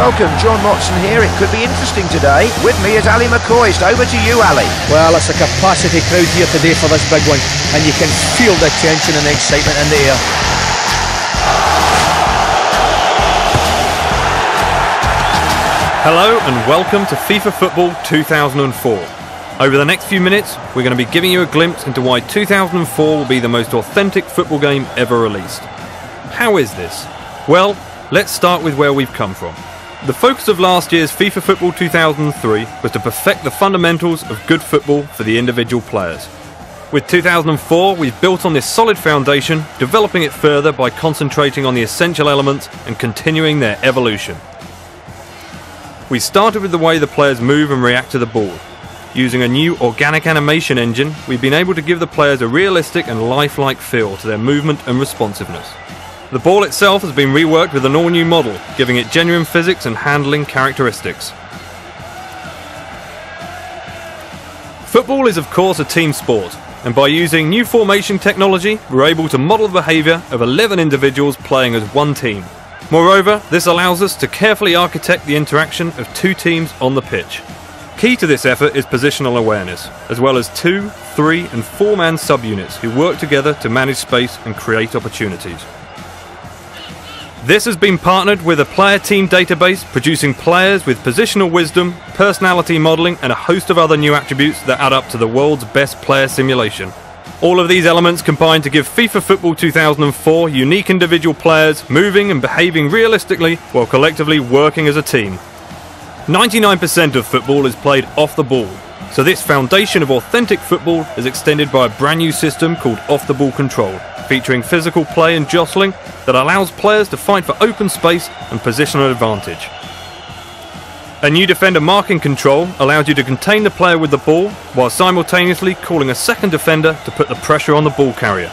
welcome. John Motson here. It could be interesting today. With me is Ali McCoist. Over to you, Ali. Well, it's a capacity crowd here today for this big one, and you can feel the tension and the excitement in the air. Hello and welcome to FIFA Football 2004. Over the next few minutes, we're going to be giving you a glimpse into why 2004 will be the most authentic football game ever released. How is this? Well, let's start with where we've come from. The focus of last year's FIFA Football 2003 was to perfect the fundamentals of good football for the individual players. With 2004, we've built on this solid foundation, developing it further by concentrating on the essential elements and continuing their evolution. We started with the way the players move and react to the ball. Using a new organic animation engine, we've been able to give the players a realistic and lifelike feel to their movement and responsiveness. The ball itself has been reworked with an all-new model, giving it genuine physics and handling characteristics. Football is of course a team sport, and by using new formation technology, we're able to model the behaviour of 11 individuals playing as one team. Moreover, this allows us to carefully architect the interaction of two teams on the pitch. Key to this effort is positional awareness, as well as 2, 3 and 4-man subunits who work together to manage space and create opportunities. This has been partnered with a player team database producing players with positional wisdom, personality modelling and a host of other new attributes that add up to the world's best player simulation. All of these elements combine to give FIFA Football 2004 unique individual players moving and behaving realistically while collectively working as a team. 99% of football is played off the ball, so this foundation of authentic football is extended by a brand new system called Off the Ball Control, featuring physical play and jostling that allows players to fight for open space and positional advantage. A new defender marking control allows you to contain the player with the ball while simultaneously calling a second defender to put the pressure on the ball carrier.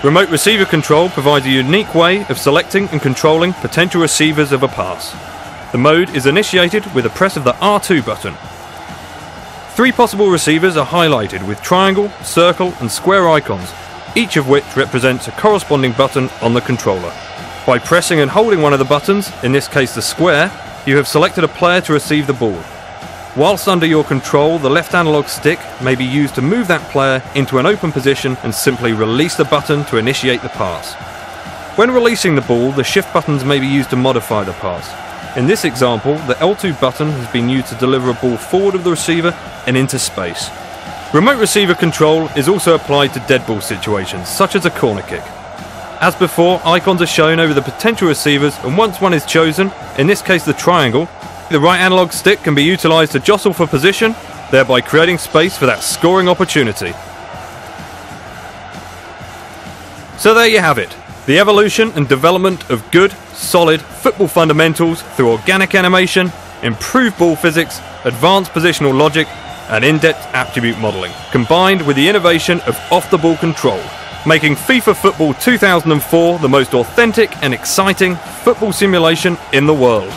Remote receiver control provides a unique way of selecting and controlling potential receivers of a pass. The mode is initiated with a press of the R2 button. 3 possible receivers are highlighted with triangle, circle and square icons, each of which represents a corresponding button on the controller. By pressing and holding one of the buttons, in this case the square, you have selected a player to receive the ball. Whilst under your control, the left analog stick may be used to move that player into an open position and simply release the button to initiate the pass. When releasing the ball, the shift buttons may be used to modify the pass. In this example, the L2 button has been used to deliver a ball forward of the receiver and into space. Remote receiver control is also applied to dead ball situations, such as a corner kick. As before, icons are shown over the potential receivers, and once one is chosen, in this case the triangle, the right analog stick can be utilised to jostle for position, thereby creating space for that scoring opportunity. So there you have it. The evolution and development of good, solid football fundamentals through organic animation, improved ball physics, advanced positional logic and in-depth attribute modelling, combined with the innovation of off-the-ball control, making FIFA Football 2004 the most authentic and exciting football simulation in the world.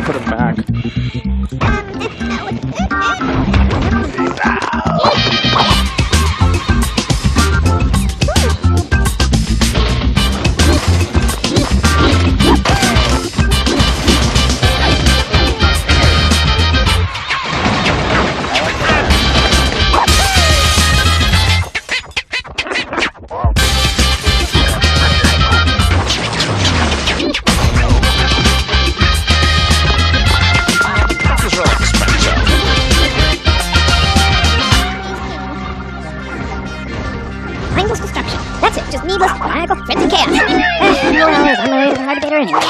Put him back. needless, maniacal, frenzied chaos. I'm a hard debater anyway.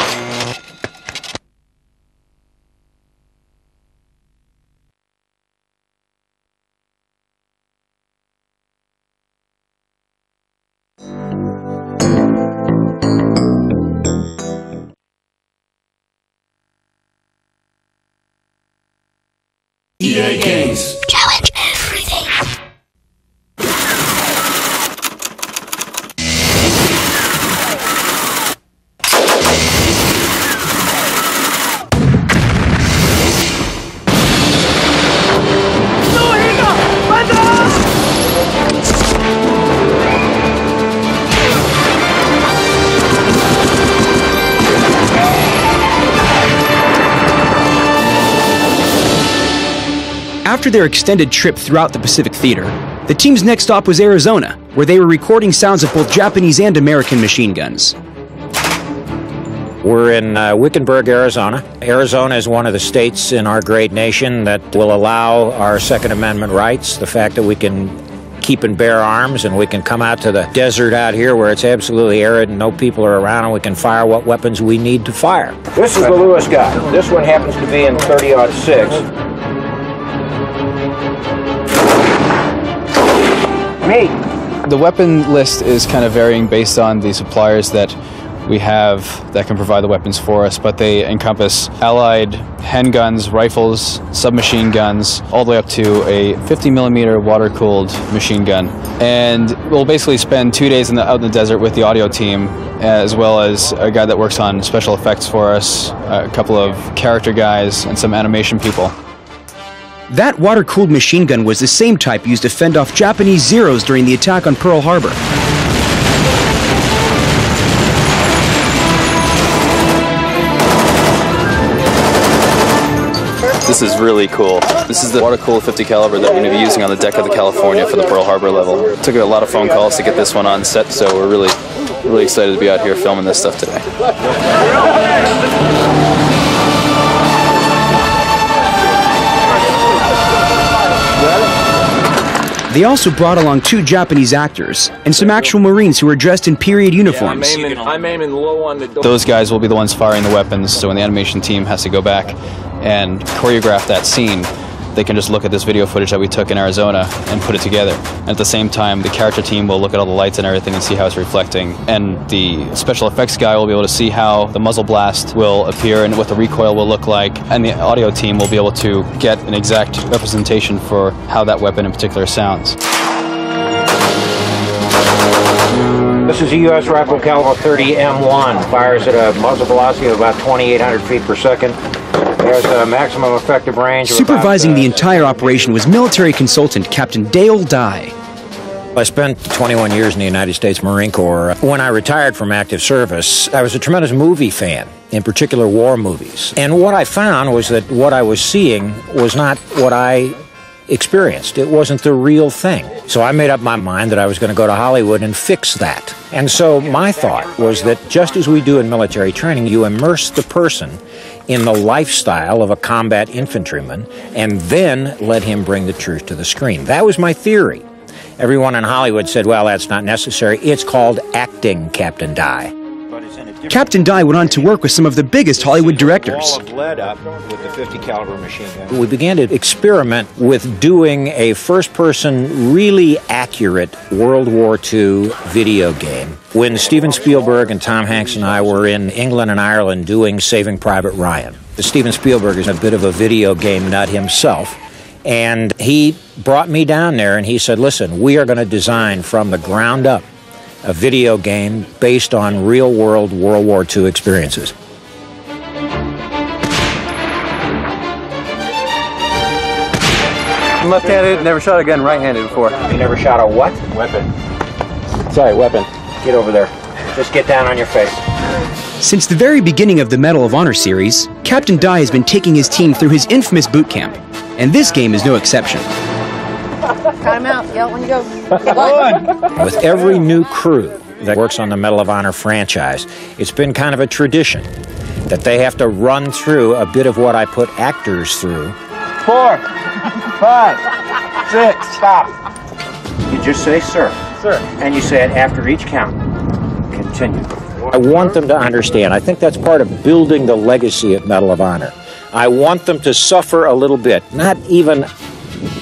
EA Games. Challenge everything. After their extended trip throughout the Pacific Theater, the team's next stop was Arizona, where they were recording sounds of both Japanese and American machine guns. We're in Wickenburg, Arizona. Arizona is one of the states in our great nation that will allow our Second Amendment rights, the fact that we can keep and bear arms and we can come out to the desert out here where it's absolutely arid and no people are around and we can fire what weapons we need to fire. This is the Lewis gun. This one happens to be in 30-06. The weapon list is kind of varying based on the suppliers that we have that can provide the weapons for us, but they encompass Allied handguns, rifles, submachine guns, all the way up to a 50mm water-cooled machine gun. And we'll basically spend 2 days out in the desert with the audio team, as well as a guy that works on special effects for us, a couple of character guys, and some animation people. That water-cooled machine gun was the same type used to fend off Japanese Zeros during the attack on Pearl Harbor. This is really cool. This is the water-cooled 50 caliber that we're going to be using on the deck of the California for the Pearl Harbor level. It took a lot of phone calls to get this one on set, so we're really excited to be out here filming this stuff today. They also brought along 2 Japanese actors and some actual Marines who were dressed in period uniforms. I'm aiming low on the door. Those guys will be the ones firing the weapons, so when the animation team has to go back and choreograph that scene, they can just look at this video footage that we took in Arizona and put it together. And at the same time, the character team will look at all the lights and everything and see how it's reflecting. And the special effects guy will be able to see how the muzzle blast will appear and what the recoil will look like. And the audio team will be able to get an exact representation for how that weapon in particular sounds. This is a U.S. rifle caliber 30 M1. Fires at a muzzle velocity of about 2,800 feet per second. There's a maximum effective range of Supervising the entire operation was military consultant Captain Dale Dye. I spent 21 years in the United States Marine Corps. When I retired from active service, I was a tremendous movie fan, in particular war movies. And what I found was that what I was seeing was not what I experienced. It wasn't the real thing. So I made up my mind that I was going to go to Hollywood and fix that. And so my thought was that just as we do in military training, you immerse the person in the lifestyle of a combat infantryman and then let him bring the truth to the screen. That was my theory. Everyone in Hollywood said, well, that's not necessary. It's called acting, Captain Dye. Captain Dye went on to work with some of the biggest Hollywood directors. With the 50 caliber machine gun. We began to experiment with doing a first-person, really accurate World War II video game. When Steven Spielberg and Tom Hanks and I were in England and Ireland doing Saving Private Ryan. Steven Spielberg is a bit of a video game nut himself. And he brought me down there and he said, listen, we are going to design from the ground up a video game based on real-world World War II experiences. Left-handed, never shot a gun right-handed before. You never shot a what? Weapon. Sorry, weapon. Get over there. Just get down on your face. Since the very beginning of the Medal of Honor series, Captain Dye has been taking his team through his infamous boot camp, and this game is no exception. Cut him out. Yell when you go. With every new crew that works on the Medal of Honor franchise, it's been kind of a tradition that they have to run through a bit of what I put actors through. 4, 5, 6, stop. You just say, sir. Sir. And you say it after each count. continue. I want them to understand. I think that's part of building the legacy at Medal of Honor. I want them to suffer a little bit, not even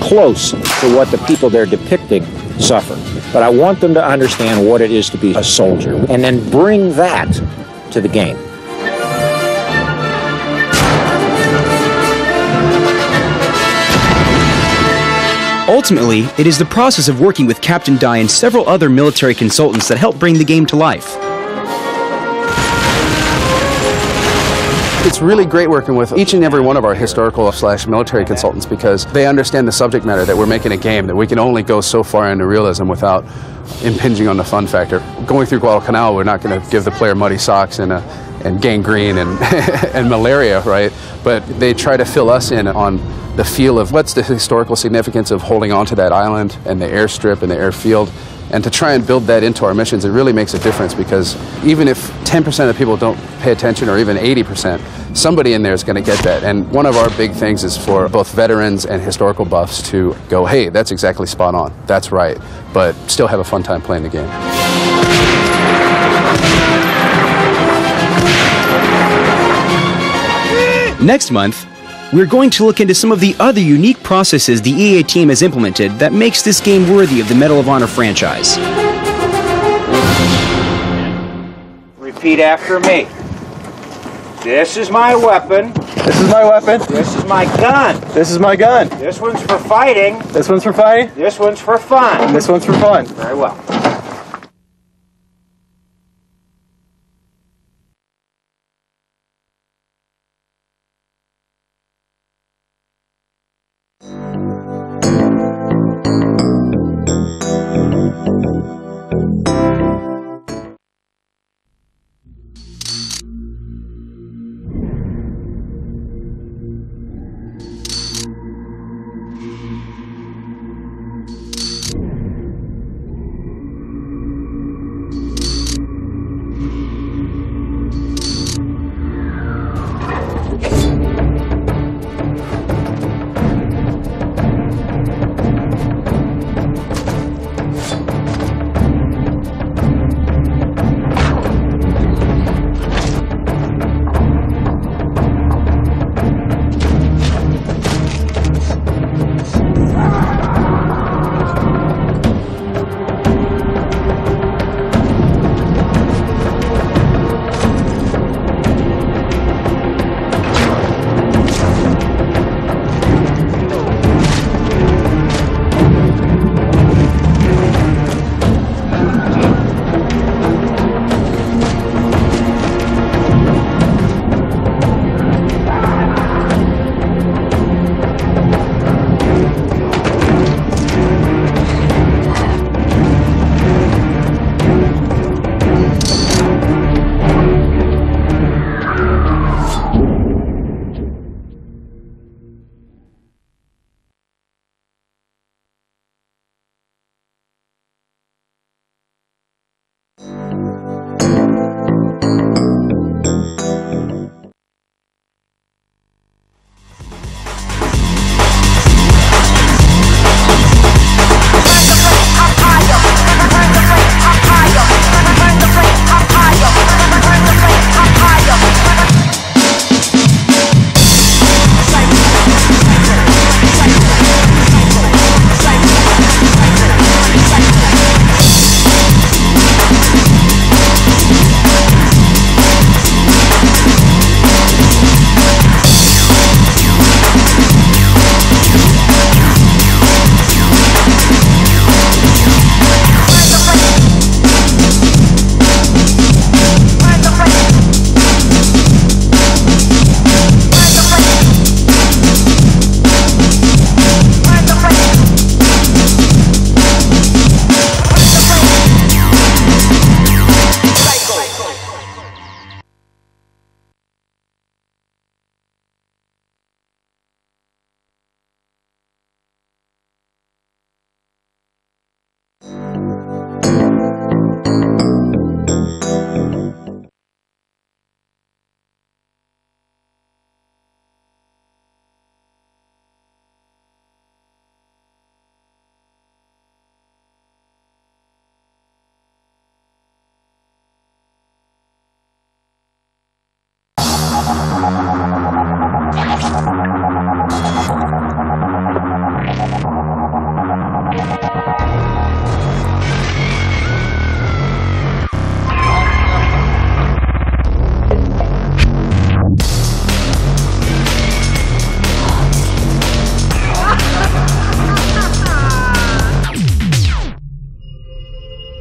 close to what the people they're depicting suffer. But I want them to understand what it is to be a soldier, and then bring that to the game. Ultimately, it is the process of working with Captain Dye and several other military consultants that help bring the game to life. It's really great working with each and every one of our historical/military consultants because they understand the subject matter, that we're making a game, that we can only go so far into realism without impinging on the fun factor. Going through Guadalcanal, we're not going to give the player muddy socks and gangrene and, and malaria, right? But they try to fill us in on the feel of what's the historical significance of holding on to that island and the airstrip and the airfield. And to try and build that into our missions, it really makes a difference because even if 10% of people don't pay attention or even 80%, somebody in there is going to get that. And one of our big things is for both veterans and historical buffs to go, hey, that's exactly spot on. That's right. But still have a fun time playing the game. Next month, we're going to look into some of the other unique processes the EA team has implemented that makes this game worthy of the Medal of Honor franchise. Repeat after me. This is my weapon. This is my weapon. This is my gun. This is my gun. This one's for fighting. This one's for fighting. This one's for fun. And this one's for fun. Very well.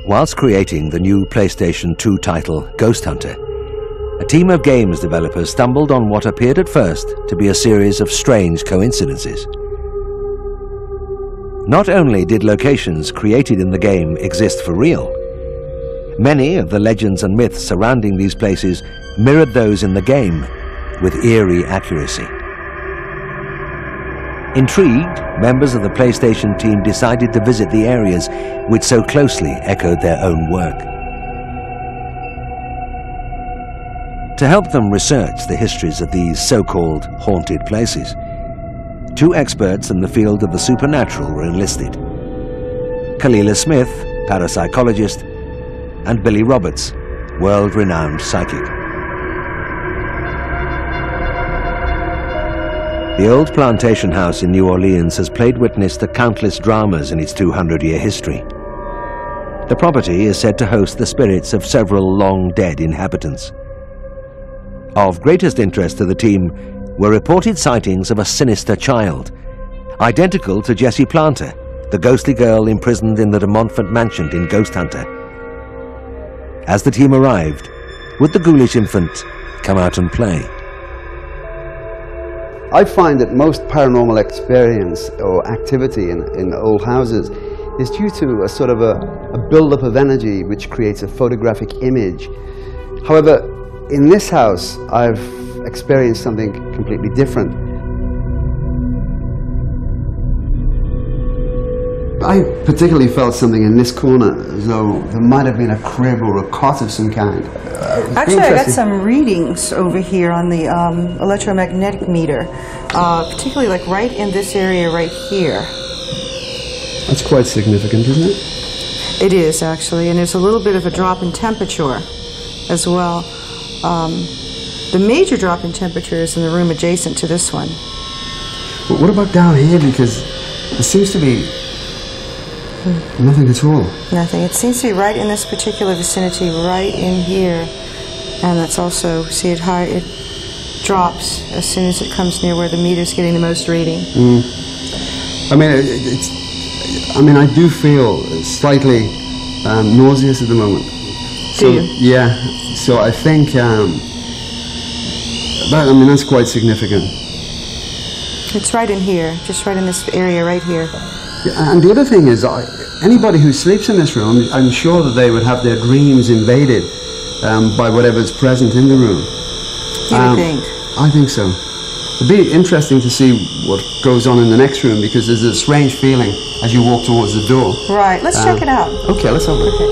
Whilst creating the new PlayStation 2 title Ghost Hunter, a team of games developers stumbled on what appeared at first to be a series of strange coincidences. Not only did locations created in the game exist for real, many of the legends and myths surrounding these places mirrored those in the game with eerie accuracy. Intrigued, members of the PlayStation team decided to visit the areas which so closely echoed their own work. To help them research the histories of these so-called haunted places, 2 experts in the field of the supernatural were enlisted: Kalila Smith, parapsychologist, and Billy Roberts, world-renowned psychic. The old plantation house in New Orleans has played witness to countless dramas in its 200-year history. The property is said to host the spirits of several long-dead inhabitants. Of greatest interest to the team were reported sightings of a sinister child, identical to Jessie Planter, the ghostly girl imprisoned in the de Montfort mansion in Ghost Hunter. As the team arrived, would the ghoulish infant come out and play? I find that most paranormal experience or activity in old houses is due to a sort of a build-up of energy which creates a photographic image. However, in this house, I've experienced something completely different. I particularly felt something in this corner, as though there might have been a crib or a cot of some kind. Actually, I got some readings over here on the electromagnetic meter, particularly like right in this area right here. That's quite significant, isn't it? It is, actually, and there's a little bit of a drop in temperature as well. The major drop in temperature is in the room adjacent to this one. But what about down here? Because there seems to be nothing at all. Nothing. It seems to be right in this particular vicinity, right in here. And that's also, see it high, it drops as soon as it comes near where the meter's getting the most reading. I mean, I do feel slightly nauseous at the moment. Do you? Yeah. So I think that's quite significant. It's right in here, just right in this area right here. Yeah, and the other thing is, anybody who sleeps in this room, I'm sure that they would have their dreams invaded by whatever's present in the room. You think? I think so. It'd be interesting to see what goes on in the next room, because there's a strange feeling as you walk towards the door. Right, let's check it out. Okay, let's have a look. Okay.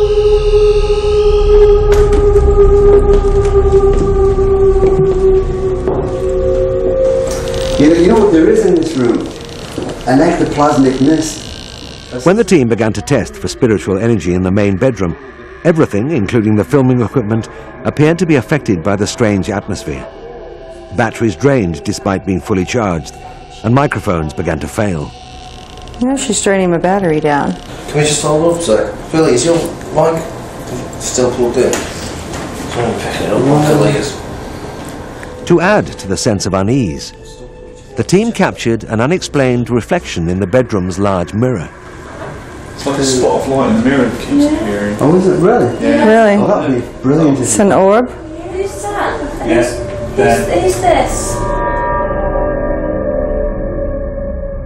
You know what there is in this room? An ectoplasmic mist. When the team began to test for spiritual energy in the main bedroom, everything, including the filming equipment, appeared to be affected by the strange atmosphere. Batteries drained despite being fully charged, and microphones began to fail. You know, she's draining my battery down. Can we just hold up a sec? Billy, is your mic still plugged in? Someone picking it up like the layers. To add to the sense of unease, the team captured an unexplained reflection in the bedroom's large mirror. It's like a spot of light in the mirror that keeps appearing. Oh, is it really? Yeah. Really? Oh, that would be brilliant. It's an orb? Who's that? Yes. Who's this?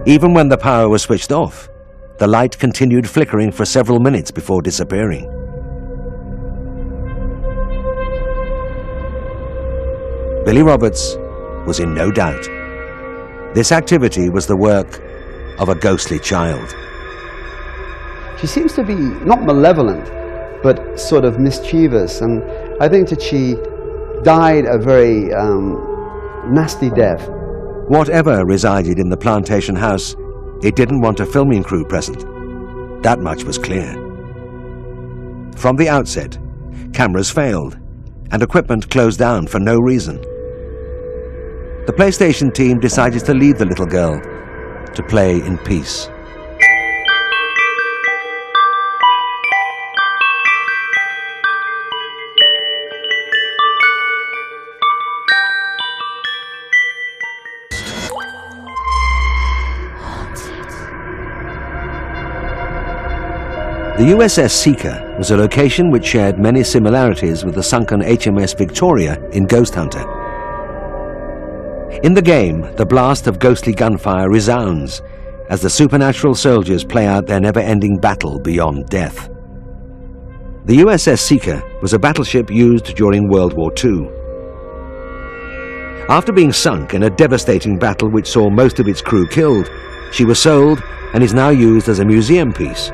Even when the power was switched off, the light continued flickering for several minutes before disappearing. Billy Roberts was in no doubt. This activity was the work of a ghostly child. She seems to be not malevolent, but sort of mischievous, and I think that she died a very nasty death. Whatever resided in the plantation house, it didn't want a filming crew present. That much was clear. From the outset, cameras failed, and equipment closed down for no reason. The PlayStation team decided to leave the little girl to play in peace. The USS Seeker was a location which shared many similarities with the sunken HMS Victoria in Ghost Hunter. In the game, the blast of ghostly gunfire resounds as the supernatural soldiers play out their never-ending battle beyond death. The USS Seeker was a battleship used during World War II. After being sunk in a devastating battle which saw most of its crew killed, she was sold and is now used as a museum piece.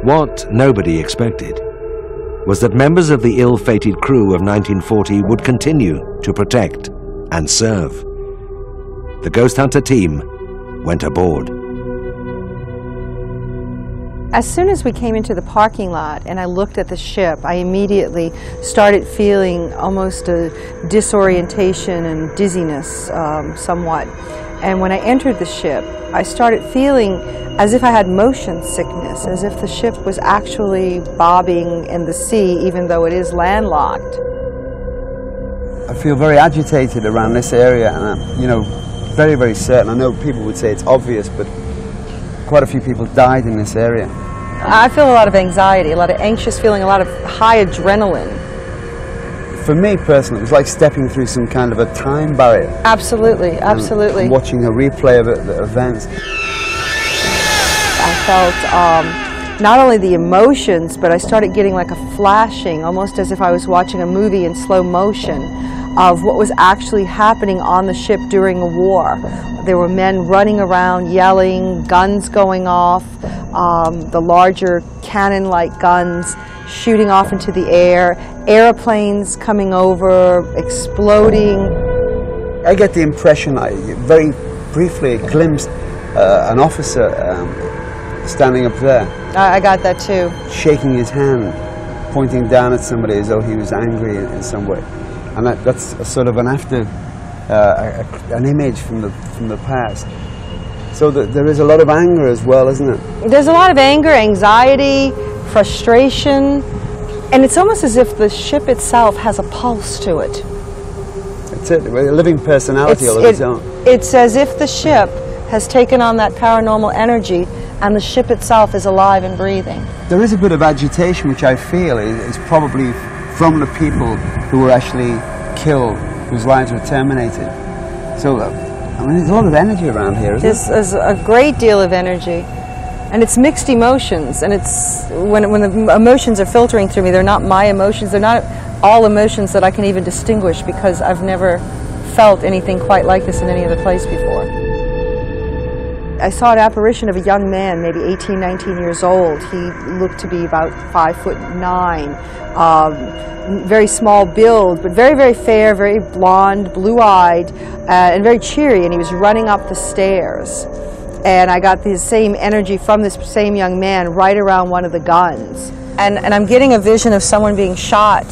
What nobody expected was that members of the ill-fated crew of 1940 would continue to protect and serve. The Ghost Hunter team went aboard. As soon as we came into the parking lot and I looked at the ship, I immediately started feeling almost a disorientation and dizziness somewhat. And when I entered the ship, I started feeling as if I had motion sickness, as if the ship was actually bobbing in the sea, even though it is landlocked. I feel very agitated around this area, and I'm, you know, very, very certain. I know people would say it's obvious, but quite a few people died in this area. I feel a lot of anxiety, a lot of anxious feeling, a lot of high adrenaline. For me personally, it was like stepping through some kind of a time barrier. Absolutely, absolutely. And watching a replay of the events. I felt not only the emotions, but I started getting like a flashing, almost as if I was watching a movie in slow motion, of what was actually happening on the ship during a war. There were men running around yelling, guns going off, the larger cannon-like guns shooting off into the air, airplanes coming over, exploding. I get the impression, I very briefly glimpsed an officer standing up there. I got that too. Shaking his hand, pointing down at somebody as though he was angry in some way. And that's a sort of an an image from the past. So there is a lot of anger as well, isn't it? There's a lot of anger, anxiety, frustration, and it's almost as if the ship itself has a pulse to it. That's it, a living personality all of its own. It's as if the ship has taken on that paranormal energy and the ship itself is alive and breathing. There is a bit of agitation which I feel is probably from the people who were actually killed, whose lives were terminated. So, I mean, there's a lot of energy around here, isn't there? There's a great deal of energy. And it's mixed emotions, and it's when the emotions are filtering through me, they're not my emotions, they're not all emotions that I can even distinguish, because I've never felt anything quite like this in any other place before. I saw an apparition of a young man, maybe 18, 19 years old. He looked to be about 5'9", very small build, but very, very fair, very blonde, blue-eyed, and very cheery, and he was running up the stairs. And I got the same energy from this same young man right around one of the guns. And I'm getting a vision of someone being shot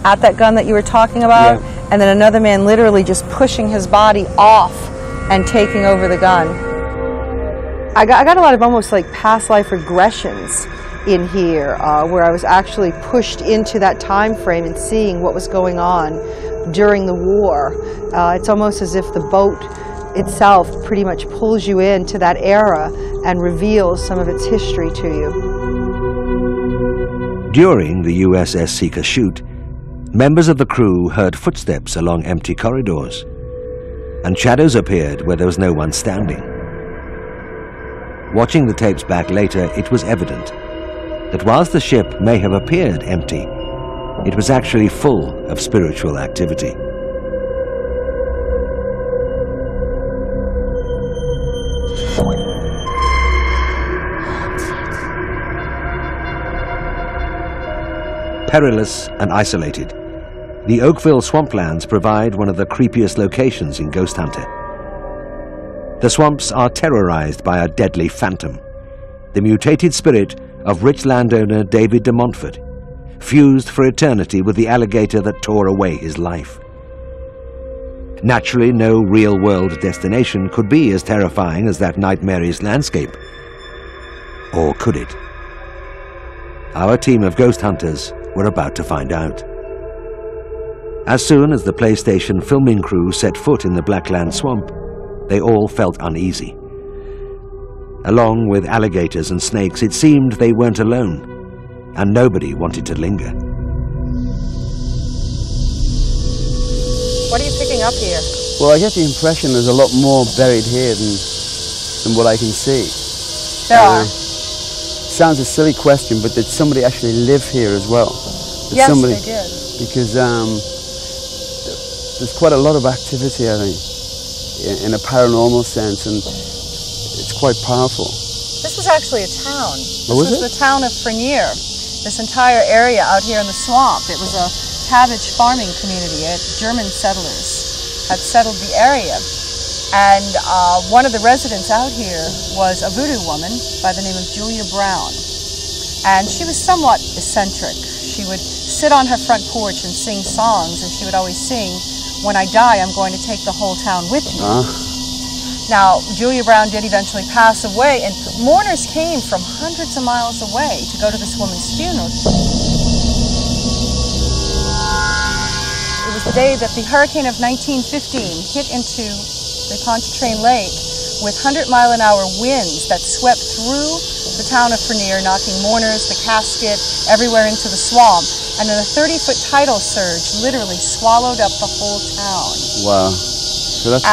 at that gun that you were talking about, yeah. And then another man literally just pushing his body off and taking over the gun. I got a lot of almost like past life regressions in here, where I was actually pushed into that time frame and seeing what was going on during the war. It's almost as if the boat itself pretty much pulls you into that era and reveals some of its history to you. During the USS Seeker shoot, members of the crew heard footsteps along empty corridors, and shadows appeared where there was no one standing. Watching the tapes back later, it was evident that whilst the ship may have appeared empty, it was actually full of spiritual activity. Perilous and isolated, the Oakville swamplands provide one of the creepiest locations in Ghost Hunter. The swamps are terrorized by a deadly phantom, the mutated spirit of rich landowner David de Montfort, fused for eternity with the alligator that tore away his life. Naturally, no real-world destination could be as terrifying as that nightmarish landscape. Or could it? Our team of ghost hunters were about to find out. As soon as the PlayStation filming crew set foot in the Blackland swamp, they all felt uneasy. Along with alligators and snakes, it seemed they weren't alone, and nobody wanted to linger. What are you picking up here? Well, I get the impression there's a lot more buried here than what I can see. There are. Sounds a silly question, but did somebody actually live here as well? Yes, they did. Because there's quite a lot of activity, I think, in a paranormal sense, and it's quite powerful. This was actually a town. This was the town of Frenier. This entire area out here in the swamp. It was a cabbage farming community. German settlers had settled the area. And one of the residents out here was a voodoo woman by the name of Julia Brown. And she was somewhat eccentric. She would sit on her front porch and sing songs, and she would always sing, "When I die, I'm going to take the whole town with me." Now, Julia Brown did eventually pass away, and mourners came from hundreds of miles away to go to this woman's funeral. It was the day that the hurricane of 1915 hit into the Pontchartrain Lake with 100-mile-an-hour winds that swept through the town of Frenier, knocking mourners, the casket, everywhere into the swamp. And then a 30-foot tidal surge literally swallowed up the whole town. Wow. So that's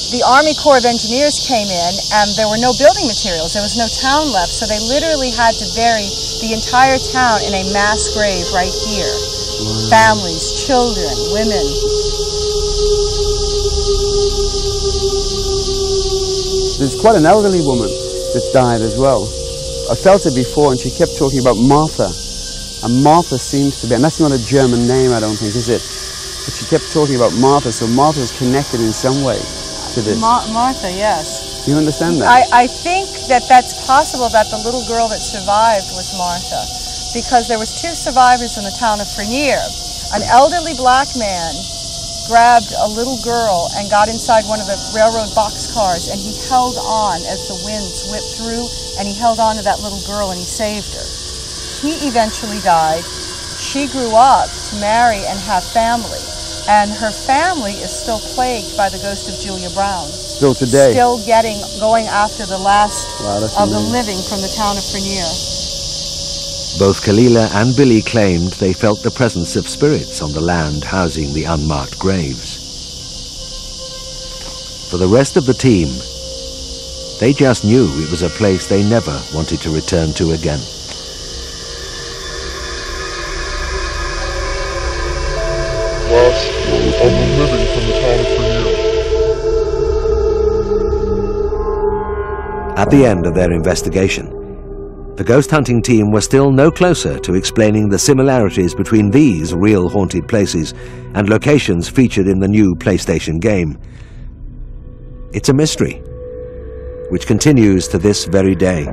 the Army Corps of Engineers came in, and there were no building materials. There was no town left, so they literally had to bury the entire town in a mass grave right here. Wow. Families, children, women. There's quite an elderly woman that died as well. I felt it before, and she kept talking about Martha. And Martha seems to be, and that's not a German name, I don't think, is it? But she kept talking about Martha, so Martha is connected in some way to this. Martha, yes. Do you understand that? I think that that's possible that the little girl that survived was Martha, because there was two survivors in the town of Frenier. An elderly black man grabbed a little girl and got inside one of the railroad boxcars, and he held on as the winds whipped through, and he held on to that little girl and he saved her. He eventually died. She grew up to marry and have family, and her family is still plagued by the ghost of Julia Brown. Still today? Still going after the last of the amazing. living from the town of Frenier. Both Kalila and Billy claimed they felt the presence of spirits on the land housing the unmarked graves. For the rest of the team, they just knew it was a place they never wanted to return to again. Last of the living from the town of Frenier. At the end of their investigation, the ghost hunting team were still no closer to explaining the similarities between these real haunted places and locations featured in the new PlayStation game. It's a mystery, which continues to this very day.